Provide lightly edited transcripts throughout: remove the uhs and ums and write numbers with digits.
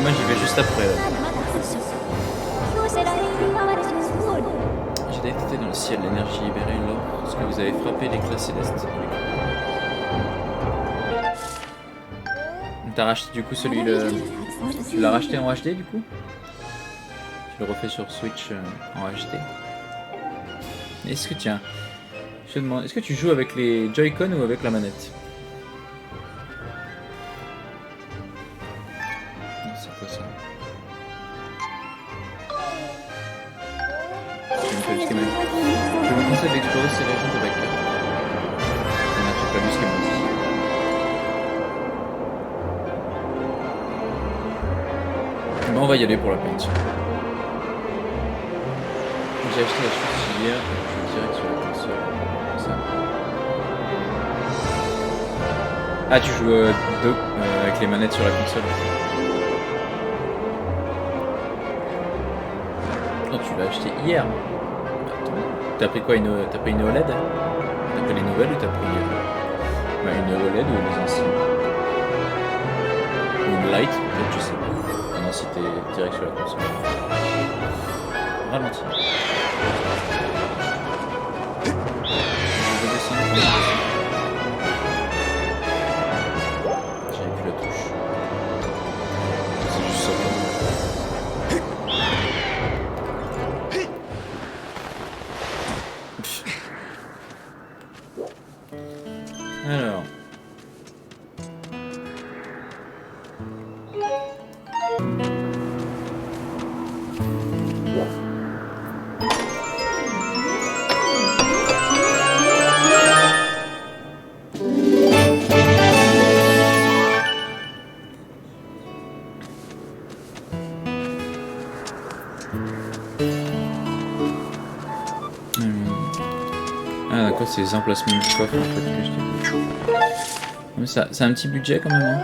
moi j'y vais juste après. J'ai détecté dans le ciel l'énergie libérée lorsque vous avez frappé l'éclat céleste. T'as racheté du coup celui Tu l'as racheté en HD du coup? Tu le refais sur Switch en HD. Est-ce que tiens, je te demande, est-ce que tu joues avec les Joy-Con ou avec la manette? C'est quoi ça? Je vous conseille d'explorer ces régions de Bakker. J'ai pas lu ce qu'elle m'a dit. Bon, on va y aller pour la peinte. J'ai acheté la Switch hier, je suis direct sur la console. Ça. Ah, tu joues avec les manettes sur la console. Oh, tu l'as acheté hier. T'as pris quoi, t'as pris une OLED? T'as pris les nouvelles ou t'as pris une OLED ou les anciennes? Ou une Lite, peut-être, je sais pas. Ah non, si t'es direct sur la console. Ralenti. Je vais descendre. J'avais plus la touche. C'est juste ça. Alors. Ah d'accord, c'est les emplacements du coffre en fait que je dis. Mais ça, c'est un petit budget quand même. Hein.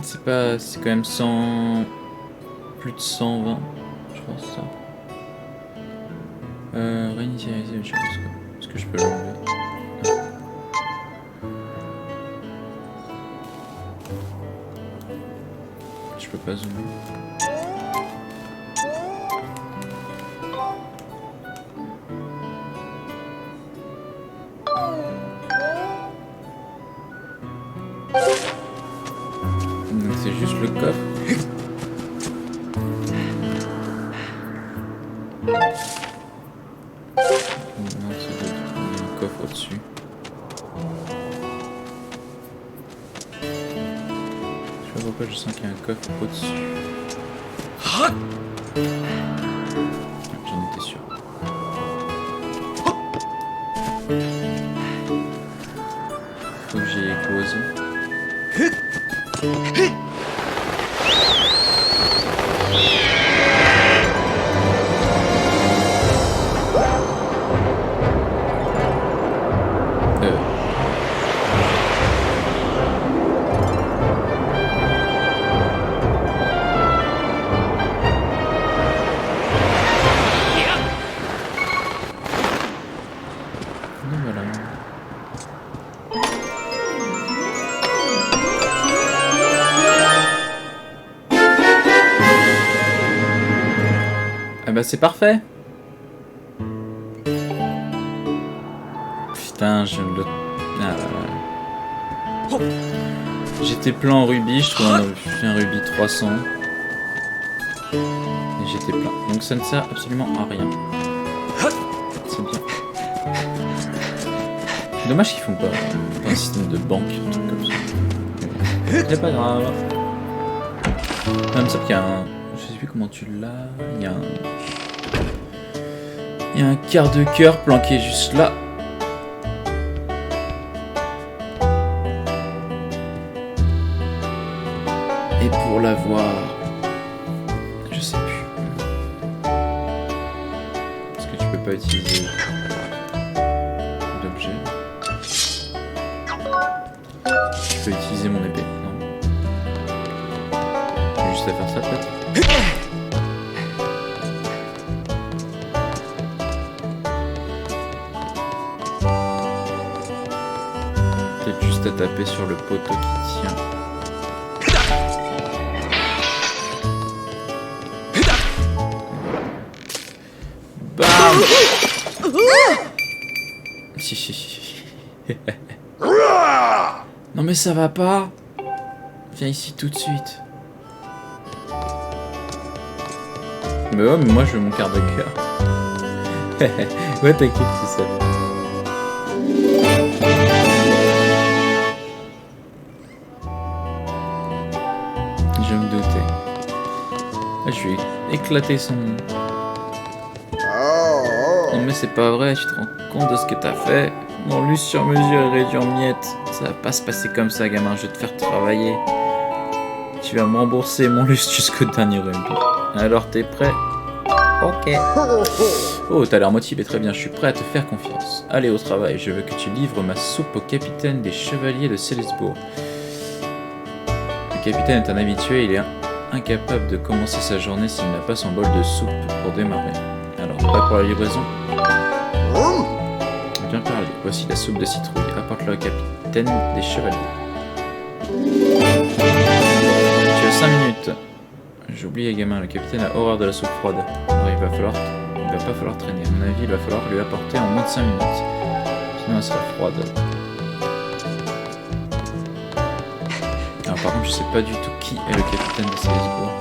C'est pas, c'est quand même 100, plus de 120, je crois c'est ça. Réinitialiser le gyroscope. Est-ce que je peux l'enlever? Je peux pas zoomer. Donc c'est juste le coffre. Non, c'est l'autre. Il y a un coffre au-dessus. Je sais pas pourquoi je sens qu'il y a un coffre au-dessus. J'en étais sûr. Faut que j'y aille avec l'oiseau. Voilà. Ah bah c'est parfait. Putain, je le... Ah bah ouais. J'étais plein en rubis, je trouve un rubis 300. Et j'étais plein. Donc ça ne sert absolument à rien. C'est bien. Dommage qu'ils font pas un système de banque, un truc comme ça. C'est pas grave. Même ça qu'il y a un... Je sais plus comment tu l'as. Il y a un quart de cœur planqué juste là. Et pour l'avoir... Je sais plus. Parce que tu peux pas utiliser d'objet. Je peux utiliser mon épée, non? J'ai juste à faire ça peut-être. Peut-être juste à taper sur le poteau qui tient. Si. Non mais ça va pas. Viens ici tout de suite. Mais ouais, mais moi je veux mon quart de cœur. Ouais, t'inquiète, c'est ça. Je me doutais. Ah, je vais éclater son... Non mais c'est pas vrai, tu te rends compte de ce que t'as fait? Mon lustre sur mesure est réduit en miettes. Ça va pas se passer comme ça, gamin, je vais te faire travailler. Tu vas me rembourser mon lustre jusqu'au dernier rubis. Alors t'es prêt? Ok. Oh, t'as l'air motivé, très bien, je suis prêt à te faire confiance. Allez au travail, je veux que tu livres ma soupe au capitaine des chevaliers de Célesbourg. Le capitaine est un habitué, il est incapable de commencer sa journée s'il n'a pas son bol de soupe pour démarrer. Alors, prêt pour la livraison? Bien parlé, voici la soupe de citrouille, apporte-la au capitaine des chevaliers. Tu as 5 minutes. J'oublie, gamin, le capitaine a horreur de la soupe froide. Alors il va pas falloir traîner. À mon avis, il va falloir lui apporter en moins de 5 minutes. Sinon, elle sera froide. Alors par contre, je sais pas du tout qui est le capitaine de Célesbourg.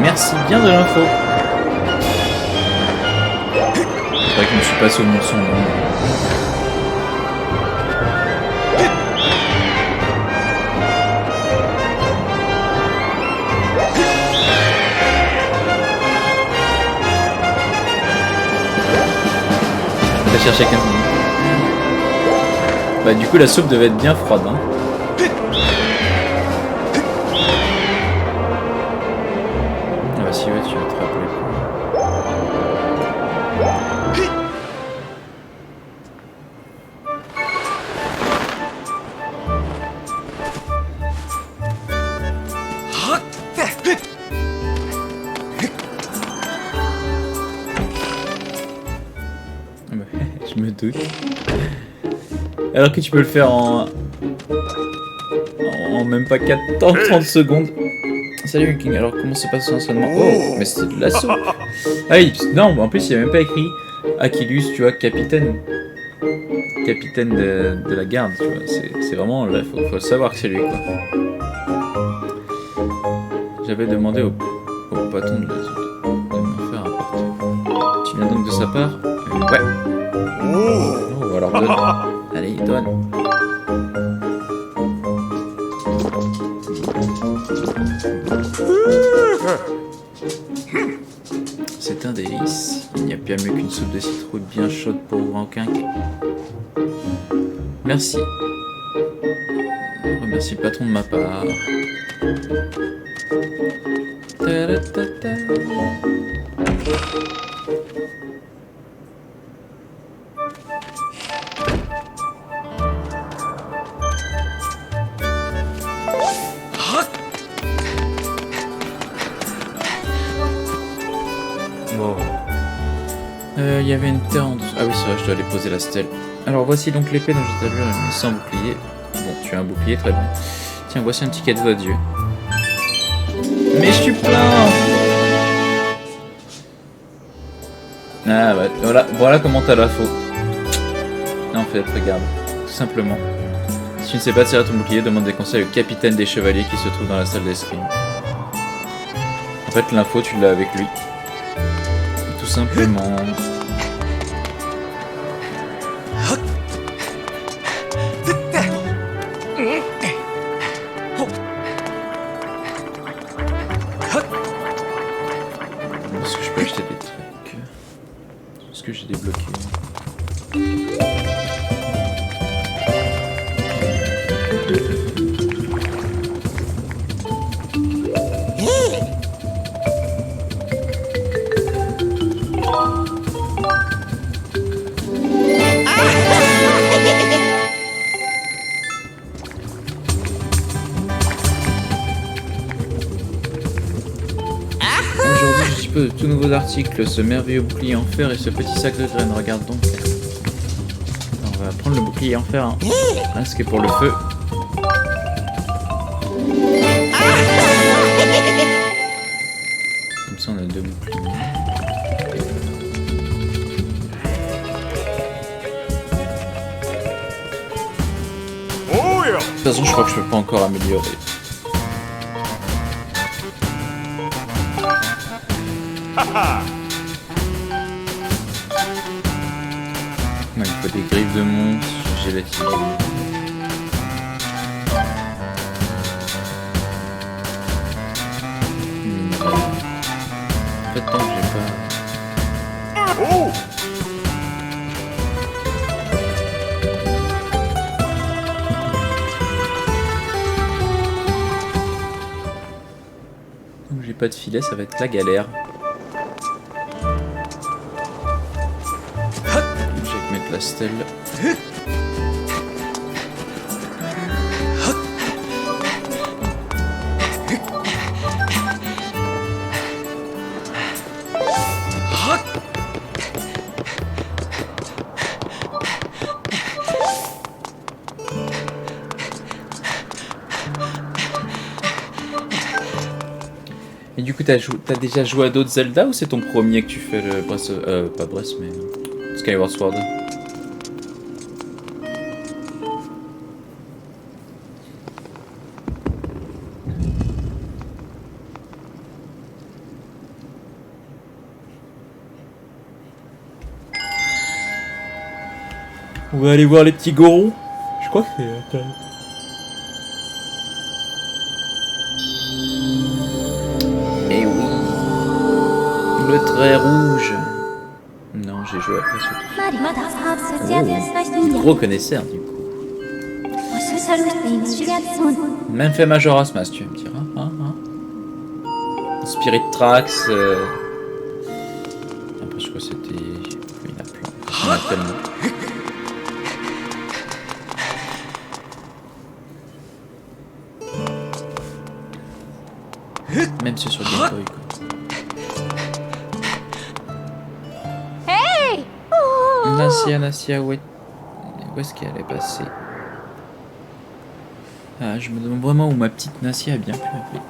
Merci bien de l'info. C'est vrai que je me suis pas souvenu de son nom. T'as cherché quelqu'un. Bah du coup la soupe devait être bien froide, hein. Si ouais, tu vas te rappeler. Je me doute. Alors que tu peux le faire en même pas 30 secondes. Salut King, alors comment se passe son entraînement? Oh, mais c'est de la soupe. Ah oui, non, en plus il n'y a même pas écrit Aquilus, tu vois, capitaine de la garde, tu vois, c'est vraiment, là, faut savoir que c'est lui, quoi. J'avais demandé au patron de me faire apporter. Tu viens donc de sa part? Ouais. Oh, alors donne. Allez, donne. C'est un délice. Il n'y a bien mieux qu'une soupe de citrouille bien chaude pour vous en quinquer. Merci. Remercie le patron de ma part. Ta-da-ta-ta. Il y avait une terre en dessous. Ah oui, c'est vrai, je dois aller poser la stèle. Alors voici donc l'épée dont je t'ai vu sans bouclier. Bon, tu as un bouclier, très bien. Tiens, voici un ticket de vote, Dieu. Mais je suis plein. Ah bah, voilà comment t'as la faute. En fait, regarde, tout simplement. Si tu ne sais pas tirer ton bouclier, demande des conseils au capitaine des chevaliers qui se trouve dans la salle d'escrime. En fait, l'info, tu l'as avec lui. Tout simplement. Est-ce que je peux acheter des trucs? Est-ce que j'ai débloqué? tout nouveaux articles, ce merveilleux bouclier en fer et ce petit sac de graines. Regarde donc. On va prendre le bouclier en fer. Hein. Ce qui est pour le feu. Comme ça, on a 2 boucliers. De toute façon, je crois que je peux pas encore améliorer. Il faut des griffes de monstre, gélatine. En fait, tant que j'ai pas... Oh! Donc j'ai pas de filet, ça va être la galère. La stèle. Et du coup, t'as déjà joué à d'autres Zelda ou c'est ton premier que tu fais le Breath pas Breath mais Skyward Sword? On va aller voir les petits gorons. Je crois que c'est... Eh oui. Le trait rouge. Non, j'ai joué après surtout. Oh, gros connaisseur du coup. Même fait Majora's Mask, tu vas me dire. Hein. Spirit Tracks. Après, je crois que c'était... Il y en a plein. Il y en a tellement. Même ceux sur Game Boy, quoi. Hey! Nassia, où est-ce qu'elle est passée? Ah, je me demande vraiment où ma petite Nassia a bien pu appeler.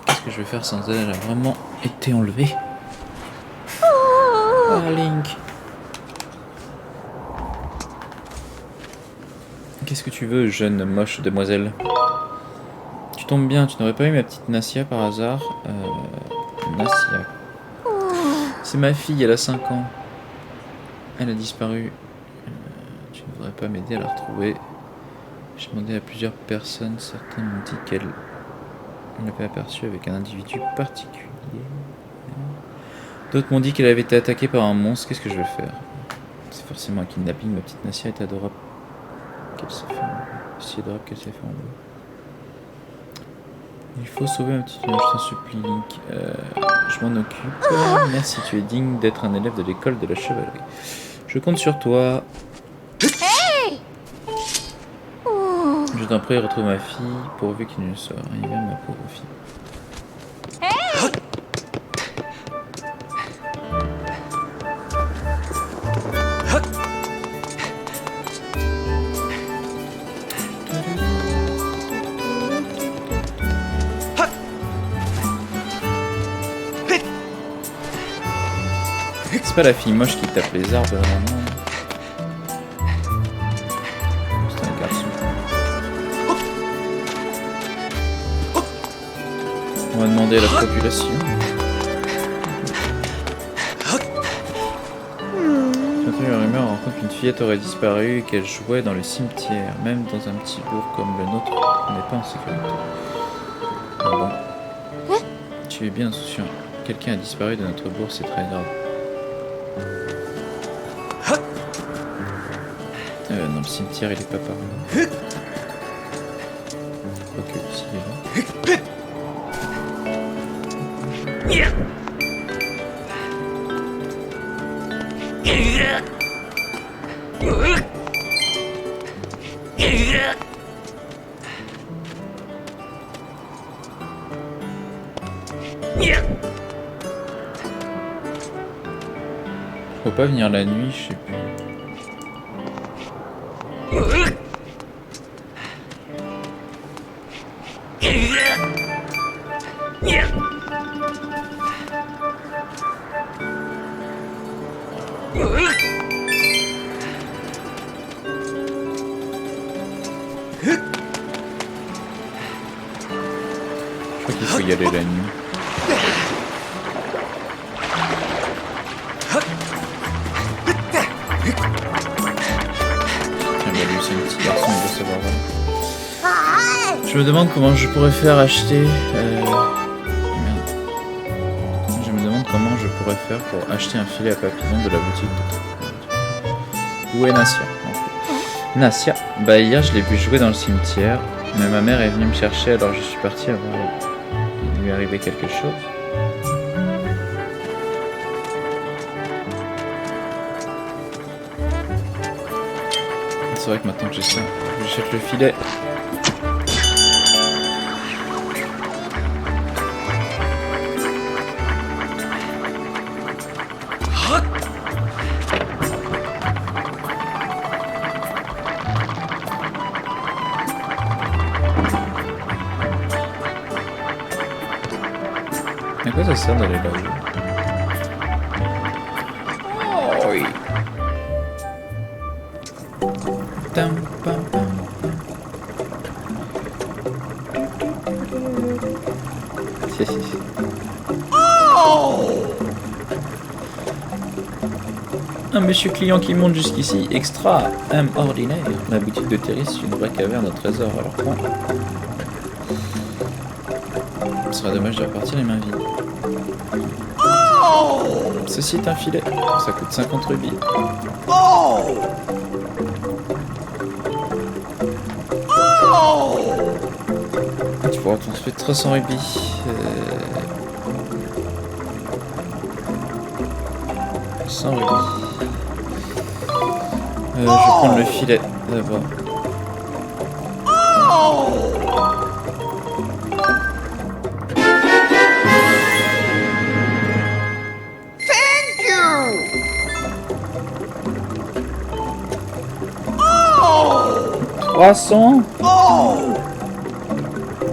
Qu'est-ce que je vais faire sans elle? Elle a vraiment été enlevée. Ah, Link. Qu'est-ce que tu veux, jeune moche demoiselle? Tu tombes bien, tu n'aurais pas eu ma petite Nassia par hasard? Nassia. C'est ma fille, elle a 5 ans. Elle a disparu. Tu ne voudrais pas m'aider à la retrouver? J'ai demandé à plusieurs personnes, certains m'ont dit qu'elle l'avait aperçue avec un individu particulier. D'autres m'ont dit qu'elle avait été attaquée par un monstre. Qu'est-ce que je vais faire? C'est forcément un kidnapping, ma petite Nassia est adorable. Qu'elle s'est fait si adorable qu'elle s'est fait enlever. Il faut sauver un petit nuage, je t'en supplie, Link. Je m'en occupe. Merci, tu es digne d'être un élève de l'école de la chevalerie. Je compte sur toi. Hey! Je t'en prie, retrouve ma fille, pourvu qu'il ne soit arrivé à ma pauvre fille. Hey! C'est pas la fille moche qui tape les arbres, vraiment. C'est un garçon. On va demander à la population. J'ai entendu la rumeur en compte qu'une fillette aurait disparu et qu'elle jouait dans le cimetière. Même dans un petit bourg comme le nôtre, on n'est pas en sécurité. Ah bon. Tu es bien insouciant. Quelqu'un a disparu de notre bourg, c'est très grave. Dans le cimetière, il est pas par là. Quoique, s'il est là. pas venir la nuit, je sais plus. Je crois qu'il faut y aller la nuit. C'est un petit garçon, il doit savoir. Voilà. Je me demande comment je pourrais faire acheter. Merde. Je me demande comment je pourrais faire pour acheter un filet à papillons de la boutique de. Où est Nassia? Nassia. Bah hier je l'ai vu jouer dans le cimetière, mais ma mère est venue me chercher alors je suis parti avant. Il lui est arrivé quelque chose. C'est vrai que maintenant que j'ai ça, j'achète le filet. À quoi ça sert d'aller là-haut? Oh oui. Tam, pam, pam. Si. Un monsieur client qui monte jusqu'ici, extra, ordinaire. La boutique de Terry, c'est une vraie caverne au trésor, alors point. Ce sera dommage de repartir les mains vides. Ceci est un filet, ça coûte 50 rubis. Tu pourras transférer 300 rubis. 100 rubis. Je vais prendre le filet d'abord. Thank you. 300.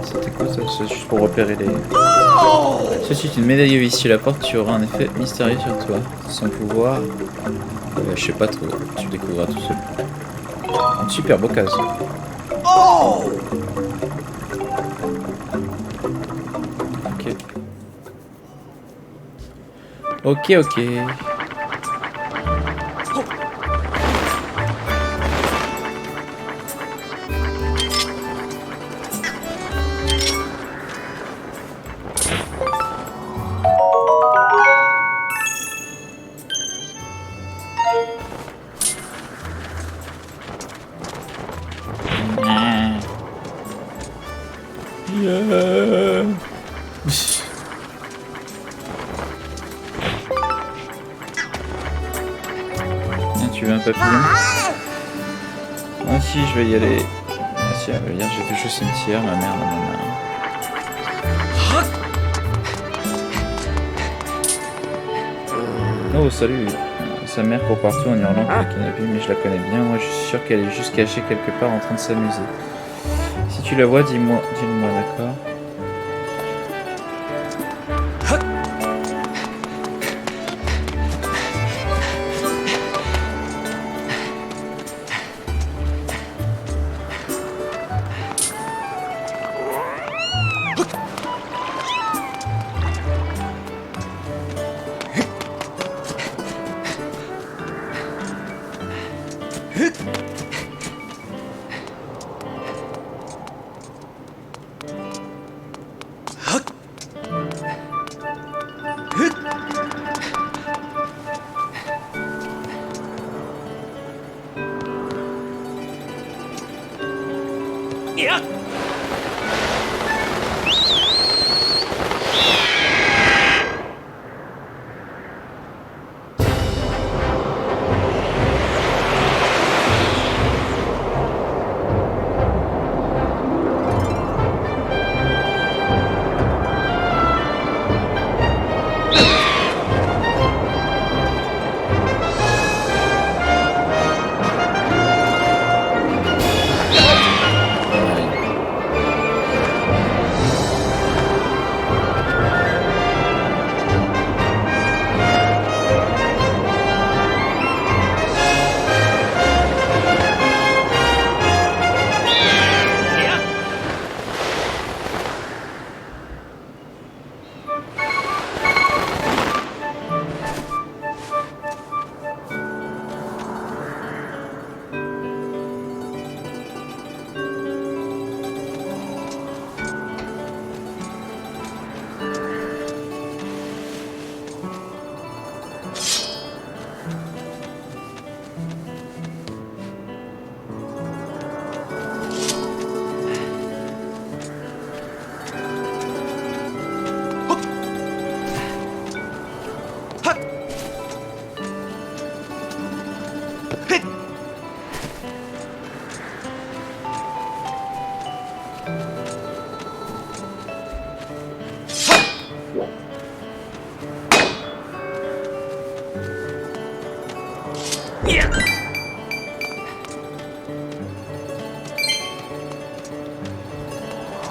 C'était quoi ça? C'est juste pour repérer les... Ceci est une médaille vis. Si la porte, tu auras un effet mystérieux sur toi. Son pouvoir... je sais pas trop. Tu le découvriras tout seul. Une superbe occasion. Ok. Tu veux un papillon? Ah si, je vais y aller. Ah si, hier j'ai fait jouer au cimetière, ma mère m'en a. Oh salut. Sa mère court partout en hurlant qu'elle n'a vu, mais je la connais bien. Moi je suis sûr qu'elle est juste cachée quelque part en train de s'amuser. Si tu la vois, dis-le-moi, d'accord?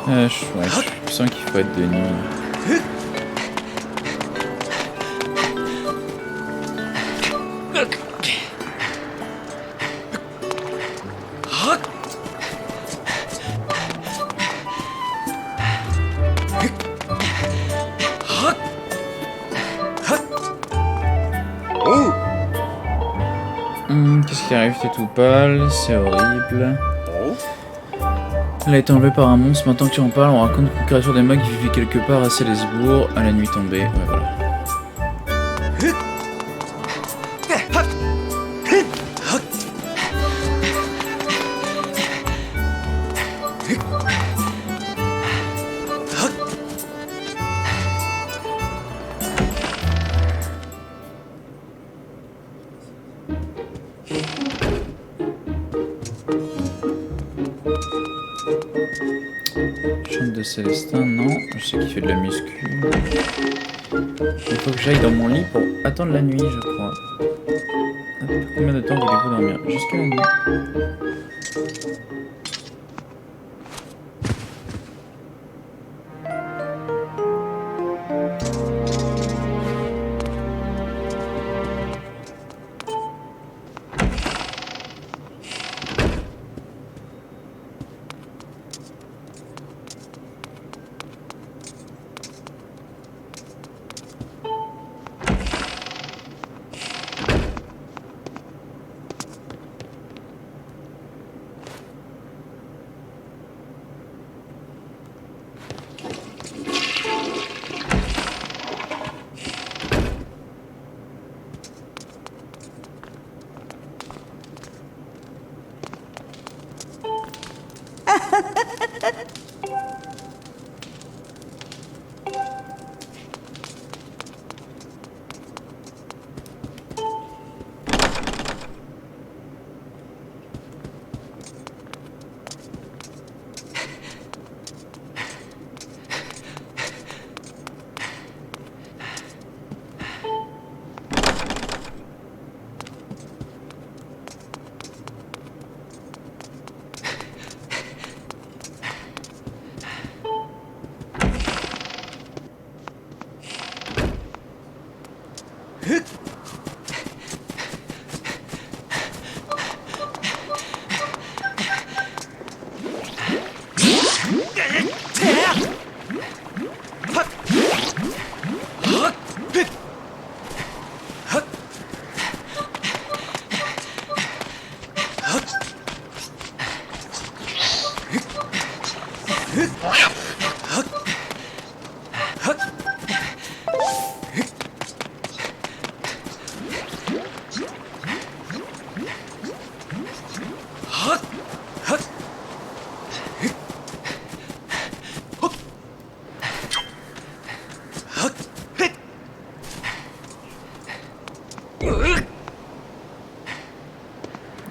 Je sens qu'il faut être de nuit. Qu'est-ce qui arrive? T'es tout pâle, c'est horrible. Elle a été enlevée par un monstre. Maintenant que tu en parles, on raconte qu'une créature des mags qui vivait quelque part à Célesbourg à la nuit tombée. Ouais, voilà. Chambre de Célestin, non. Je sais qu'il fait de la muscu. Il faut que j'aille dans mon lit pour attendre la nuit, je crois. Combien de temps voulez-vous dormir? Jusqu'à la nuit.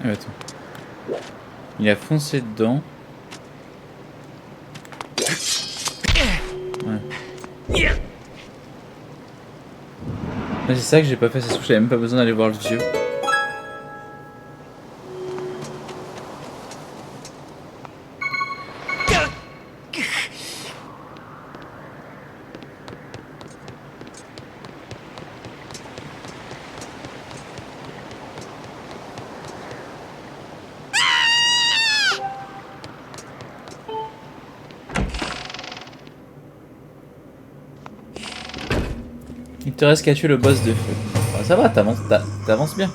Attends. Il a foncé dedans. Ouais. C'est ça que j'ai pas fait, ça se trouve, j'avais même pas besoin d'aller voir le vieux. Il te reste qu'à tuer le boss de feu. Ouais, ça va, t'avances bien.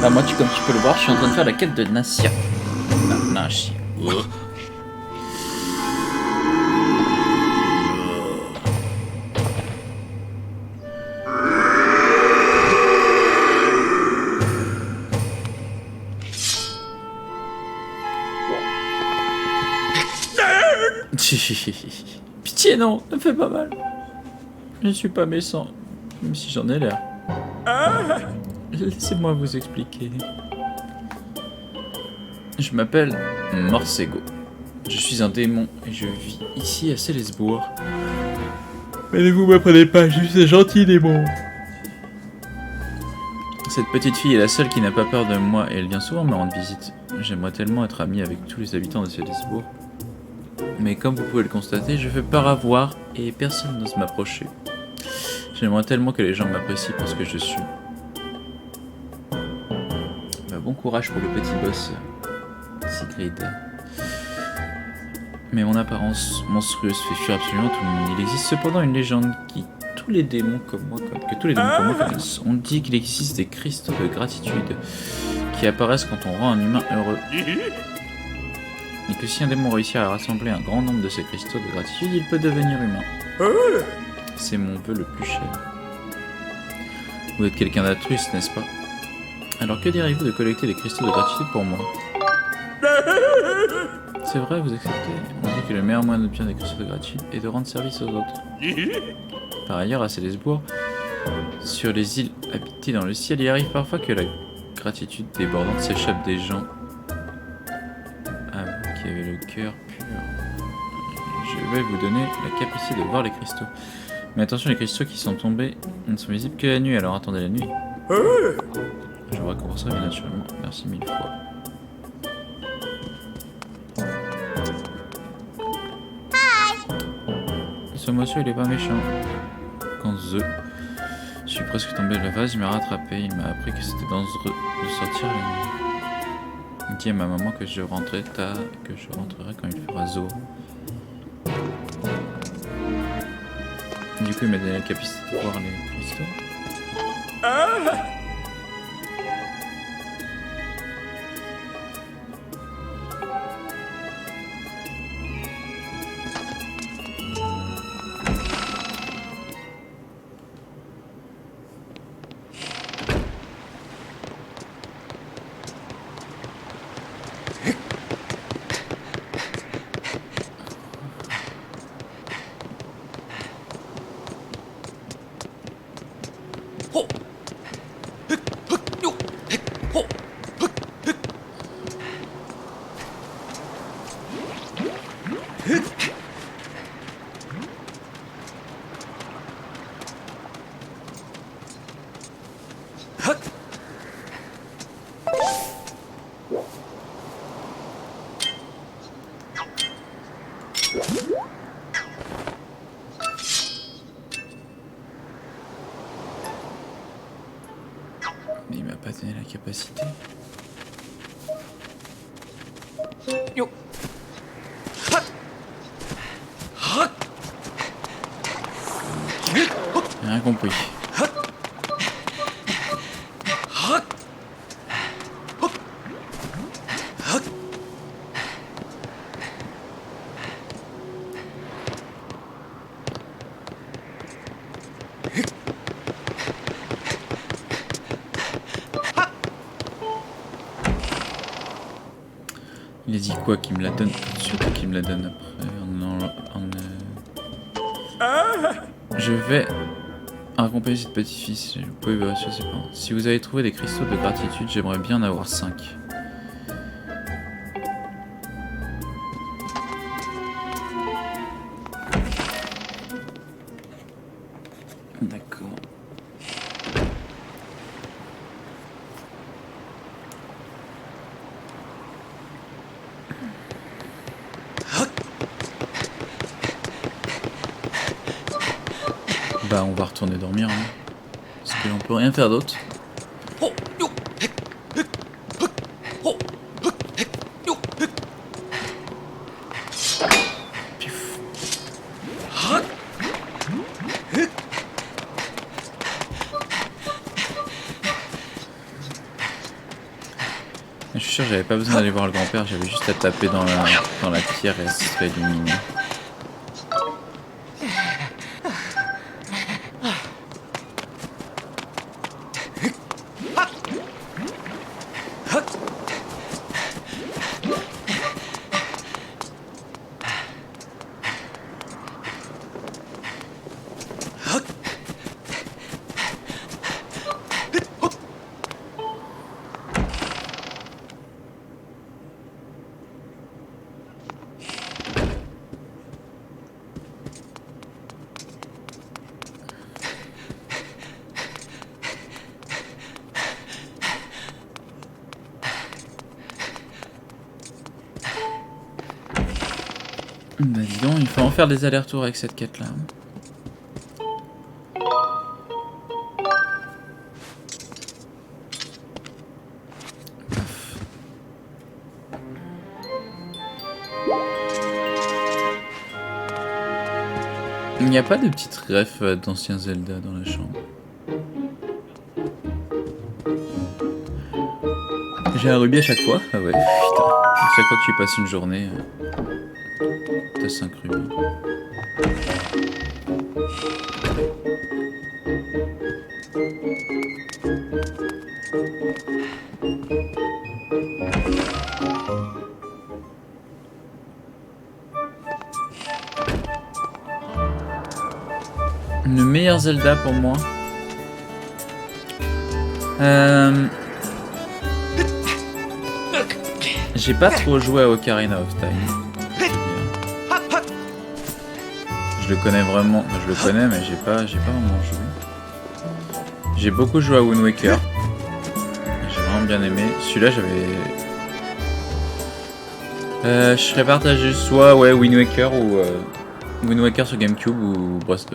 Bah moi, comme tu peux le voir, je suis en train de faire la quête de Nassia. Nassia. Pitié non, ne me fais pas mal. Je ne suis pas méchant, même si j'en ai l'air. Laissez-moi vous expliquer. Je m'appelle Morsego. Je suis un démon et je vis ici à Célesbourg. Mais ne vous m'apprenez pas, je suis un gentil démon. Cette petite fille est la seule qui n'a pas peur de moi et elle vient souvent me rendre visite. J'aimerais tellement être amie avec tous les habitants de Célesbourg. Mais comme vous pouvez le constater, je fais peur à voir et personne n'ose m'approcher. J'aimerais tellement que les gens m'apprécient pour ce que je suis. Bah, bon courage pour le petit boss, Sigrid. Mais mon apparence monstrueuse fait fuir absolument tout le monde. Il existe cependant une légende que tous les démons comme moi connaissent. On dit qu'il existe des cristaux de gratitude qui apparaissent quand on rend un humain heureux. Et que si un démon réussit à rassembler un grand nombre de ces cristaux de gratitude, il peut devenir humain. C'est mon vœu le plus cher. Vous êtes quelqu'un d'altruiste, n'est-ce pas? Alors que direz-vous de collecter des cristaux de gratitude pour moi? C'est vrai, vous acceptez. On dit que le meilleur moyen d'obtenir des cristaux de gratitude est de rendre service aux autres. Par ailleurs, à Célesbourg, sur les îles habitées dans le ciel, il arrive parfois que la gratitude débordante s'échappe des gens. Ah, vous qui avez le cœur pur. Je vais vous donner la capacité de voir les cristaux. Mais attention, les cristaux qui sont tombés ne sont visibles que la nuit, alors attendez la nuit. Je vous récompenserai bien naturellement. Merci 1000 fois. Ce monsieur, il est pas méchant. Quand je suis presque tombé de la vase, il m'a rattrapé. Il m'a appris que c'était dangereux de sortir la nuit. Il dit à ma maman que je rentrerai tard, que je rentrerai quand il fera jour. Du coup, il m'a donné la capacité de voir les cristaux. Mais il m'a pas donné la capacité. Yo. J'ai rien compris. Il a dit quoi qu'il me la donne? Surtout qu'il me la donne après. Je vais récompenser cette petite fille. Vous pouvez vérifier ses parents. Si vous avez trouvé des cristaux de gratitude, j'aimerais bien en avoir 5. D'accord. Bah on va retourner dormir, hein. Parce qu'on peut rien faire d'autre. Pif. Je suis sûr que j'avais pas besoin d'aller voir le grand-père, j'avais juste à taper dans la pierre et elle se serait illuminée. Bah dis donc, il faut en faire des allers-retours avec cette quête là. Il n'y a pas de petites refs d'anciens Zelda dans la chambre. J'ai un rubis à chaque fois. Ah ouais, putain. À chaque fois que tu passes une journée, t'as 5 rubis. Le meilleur Zelda pour moi. J'ai pas trop joué à Ocarina of Time. Je le connais vraiment. Enfin, je le connais, mais j'ai pas vraiment joué. J'ai beaucoup joué à Wind Waker. J'ai vraiment bien aimé. Celui-là, j'avais. Je serais partagé soit ouais Wind Waker ou Wind Waker sur GameCube ou Breath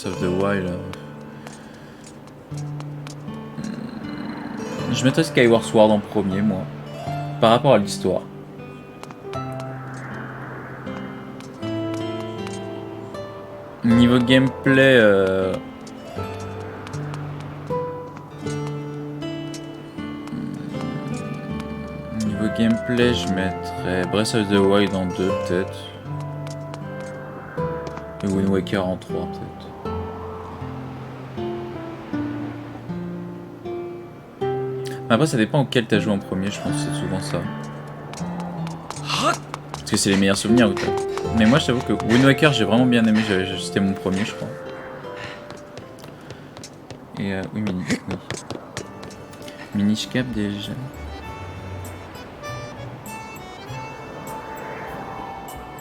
of the Wild. Je mettrais Skyward Sword en premier, moi, par rapport à l'histoire. Niveau gameplay, je mettrais Breath of the Wild en 2 peut-être. Et Wind Waker en 3 peut-être. Après ça dépend auquel t'as joué en premier, je pense que c'est souvent ça. Parce que c'est les meilleurs souvenirs ou quoi. Mais moi je t'avoue que Wind Waker j'ai vraiment bien aimé, c'était mon premier je crois. Et oui oui. Minish Cap déjà.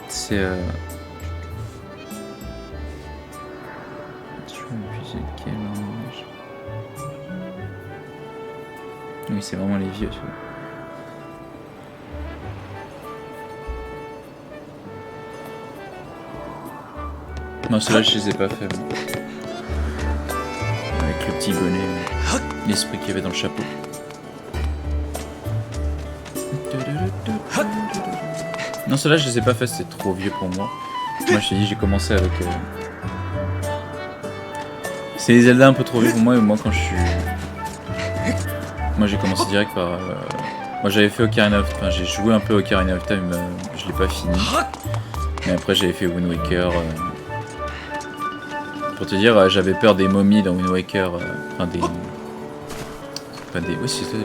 C'est je vais m'abuser de quel âge. Oui c'est vraiment les vieux tu vois. Non ceux-là je les ai pas fait moi. Avec le petit bonnet, l'esprit qu'il y avait dans le chapeau. Non ceux-là je les ai pas fait, c'était trop vieux pour moi. Moi je t'ai dit j'ai commencé avec... C'est les Zelda un peu trop vieux pour moi et moi quand je suis... Moi j'ai commencé direct par... Moi j'avais fait Ocarina of... Enfin j'ai joué un peu Ocarina of Time, je l'ai pas fini. Mais après j'avais fait Wind Waker. Pour te dire, j'avais peur des momies dans Wind Waker. Enfin des... Pas des... Oui c'est ça,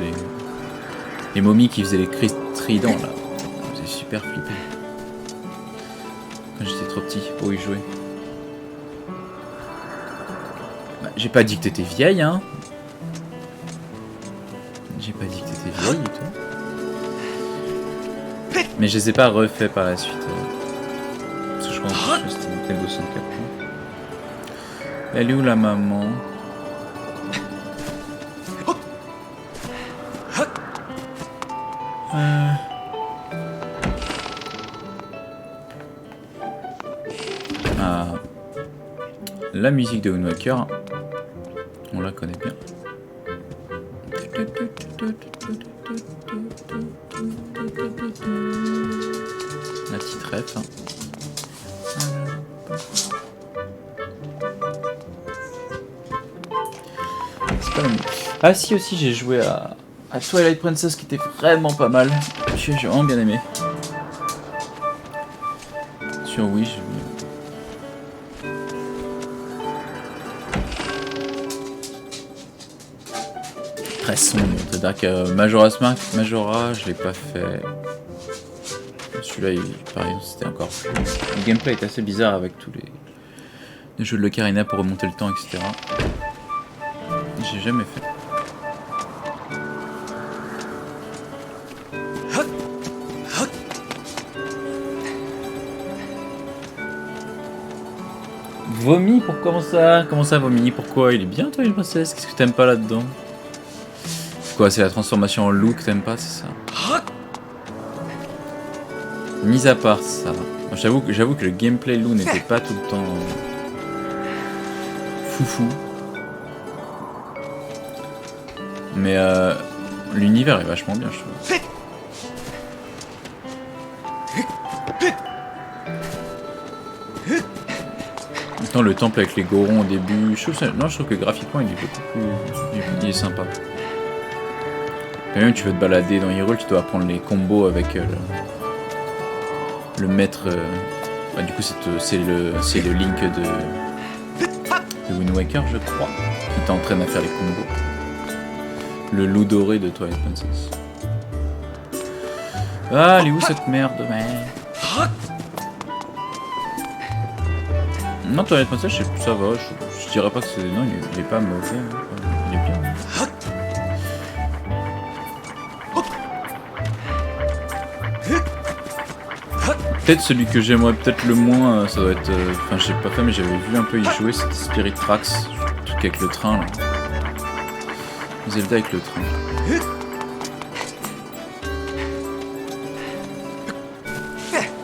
les momies qui faisaient les cris tridents là. C'est super flippé. Quand j'étais trop petit pour y jouer. Bah, j'ai pas dit que t'étais vieille hein. J'ai pas dit que t'étais vieille et tout. Mais je les ai pas refaits par la suite. Parce que je pense que c'était Nintendo 64. Elle est où la maman? Ah. La musique de Wind Waker, on la connaît bien. La petite ref. C'est pas la même. Ah si aussi j'ai joué à Twilight Princess qui était vraiment pas mal. J'ai vraiment bien aimé. Sur Wii j'ai... Très sombre, c'est-à-dire que Majora's Mask, je l'ai pas fait. Celui-là, pareil, c'était encore plus... Le gameplay est assez bizarre avec tous les jeux de l'Ocarina pour remonter le temps, etc. J'ai jamais fait. Vomi, pour comment ça? Comment ça, Vomi? Pourquoi? Il est bien, toi, une princesse? Qu'est-ce que t'aimes pas là-dedans? Quoi, c'est la transformation en loup que t'aimes pas, c'est ça? Mis à part ça, j'avoue que le gameplay loup n'était pas tout le temps foufou. Mais l'univers est vachement bien, je trouve. Autant le temple avec les gorons au début, je trouve que graphiquement il est beaucoup plus... Il est sympa. Et même tu veux te balader dans Hyrule, tu dois apprendre les combos avec le maître... du coup c'est le Link de Wind Waker, je crois, qui t'entraîne à faire les combos. Le loup doré de Twilight Princess. Ah, elle est où cette merde, merde? Non, Twilight Princess, ça va, je dirais pas que c'est... Non, il est pas mauvais, hein. Il est bien. Peut-être celui que j'aimerais peut-être le moins, ça doit être... Enfin, j'ai pas fait, mais j'avais vu un peu y jouer, c'était Spirit Tracks, le truc avec le train, là. Zelda avec le train.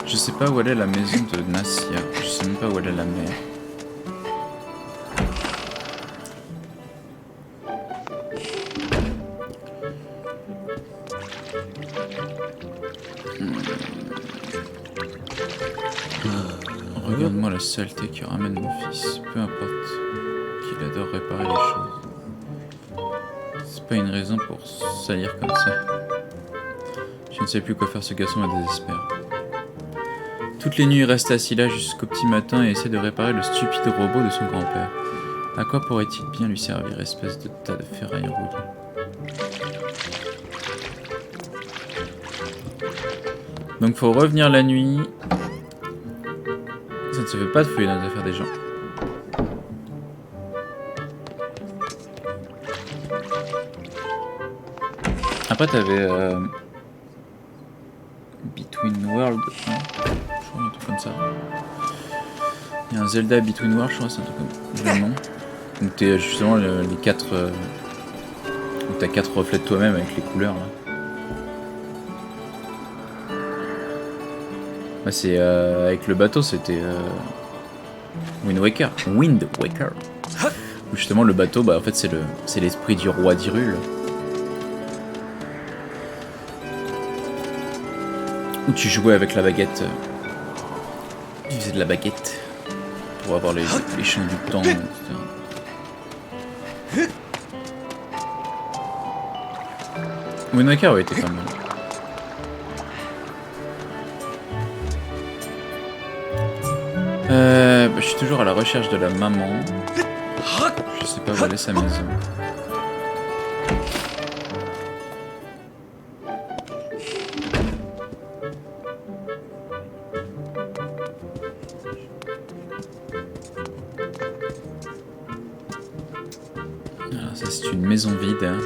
Je sais pas où elle est la maison de Nacia. Je sais même pas où elle est la mer. Regarde-moi la saleté qui ramène mon fils. Peu importe qu'il adore réparer les choses. C'est pas une raison pour salir comme ça. Je ne sais plus quoi faire, ce garçon me désespère. Toutes les nuits, il reste assis là jusqu'au petit matin et essaie de réparer le stupide robot de son grand-père. À quoi pourrait-il bien lui servir, espèce de tas de ferraille rouillée? Donc faut revenir la nuit. Ça ne se fait pas de fouiller dans les affaires des gens. Après t'avais Between World, hein, je crois un truc comme ça. Il y a un Zelda Between World, je crois, c'est un truc comme le nom. Donc t'es justement les 4... où t'as 4 reflets de toi-même avec les couleurs là. Bah, c'est avec le bateau, c'était Wind Waker. Où justement le bateau, bah en fait c'est l'esprit du roi d'Hyrule. Où tu jouais avec la baguette. Tu faisais de la baguette pour avoir les champs du temps, etc. Wind Waker était pas mal. Je suis toujours à la recherche de la maman. Je sais pas où elle est sa maison. Alors ça c'est une maison vide. Hein.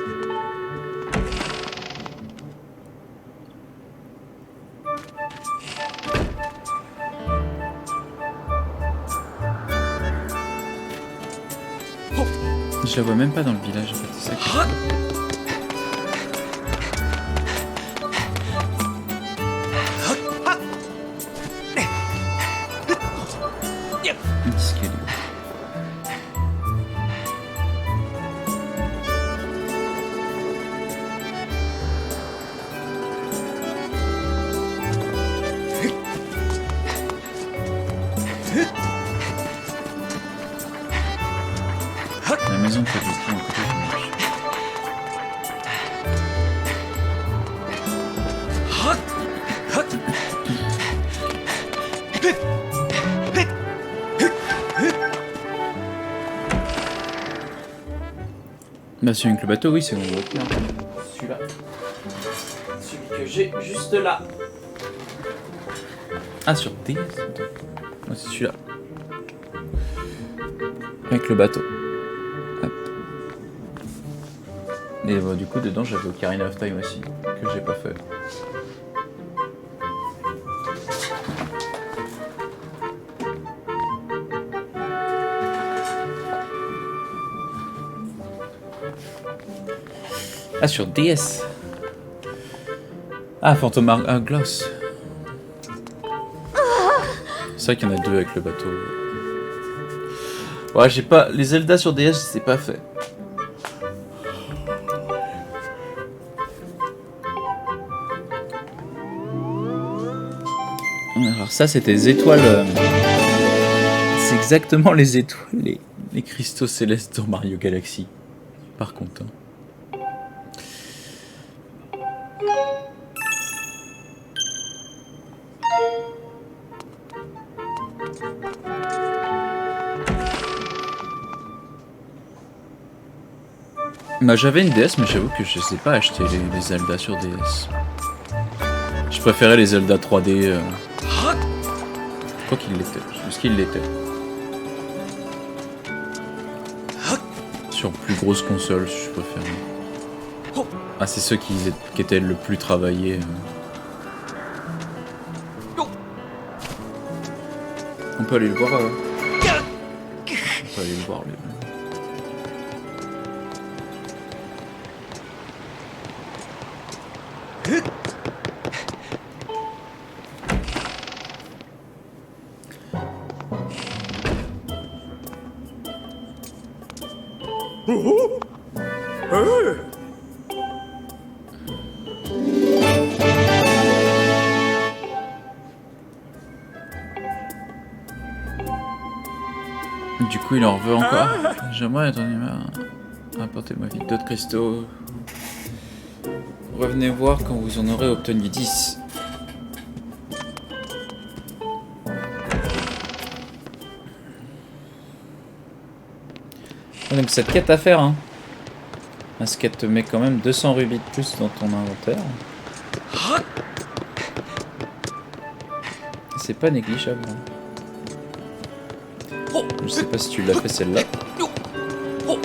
Je la vois même pas dans le village, en fait, c'est ça qui est... Qu'est-ce qu'elle est? La maison de Fabio, à côté du marché. Bah celui avec le bateau, oui, c'est mon voiture. Celui-là. Celui que j'ai juste là. Ah, sur DS. Moi, c'est celui-là. Avec le bateau. Hop. Et bah, du coup, dedans, j'avais Ocarina of Time aussi, que j'ai pas fait. Ah, sur DS. Ah, Phantom Hourglass. C'est vrai qu'il y en a 2 avec le bateau. Ouais, j'ai pas... Les Zelda sur DS, c'est pas fait. Alors ça, c'était les étoiles... C'est exactement les étoiles, les cristaux célestes dans Mario Galaxy. Par contre. Hein. Bah, j'avais une DS, mais j'avoue que je sais pas acheter les Zelda sur DS. Je préférais les Zelda 3D. Quoi qu'il l'était, jusqu'il l'était. Sur plus grosse console, je préfère. Ah, c'est ceux qui étaient le plus travaillés. On peut aller le voir. On peut aller le voir, lui. Du coup, il en veut encore. J'aimerais être apportez-moi vite d'autres cristaux. Revenez voir quand vous en aurez obtenu 10. Donc cette quête à faire, hein. Parce qu'elle te met quand même 200 rubis de plus dans ton inventaire. C'est pas négligeable. Hein. Je sais pas si tu l'as fait celle-là. Bon.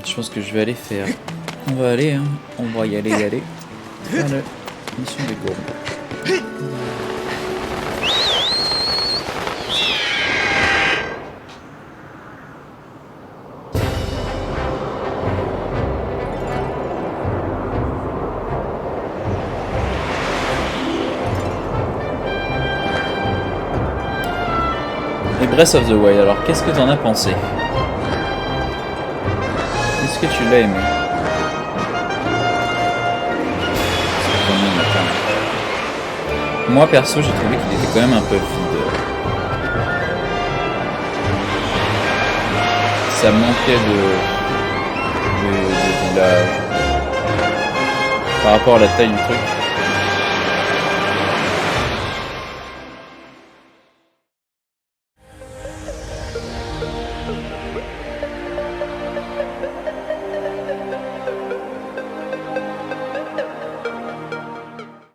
Je pense que je vais aller faire. On va aller, hein. On va y aller, Faire la mission des gourdes. Et Breath of the Wild, alors qu'est-ce que t'en as pensé? Est-ce que tu l'as aimé? Moi perso, j'ai trouvé qu'il était quand même un peu vide. Ça manquait de village par rapport à la taille du truc.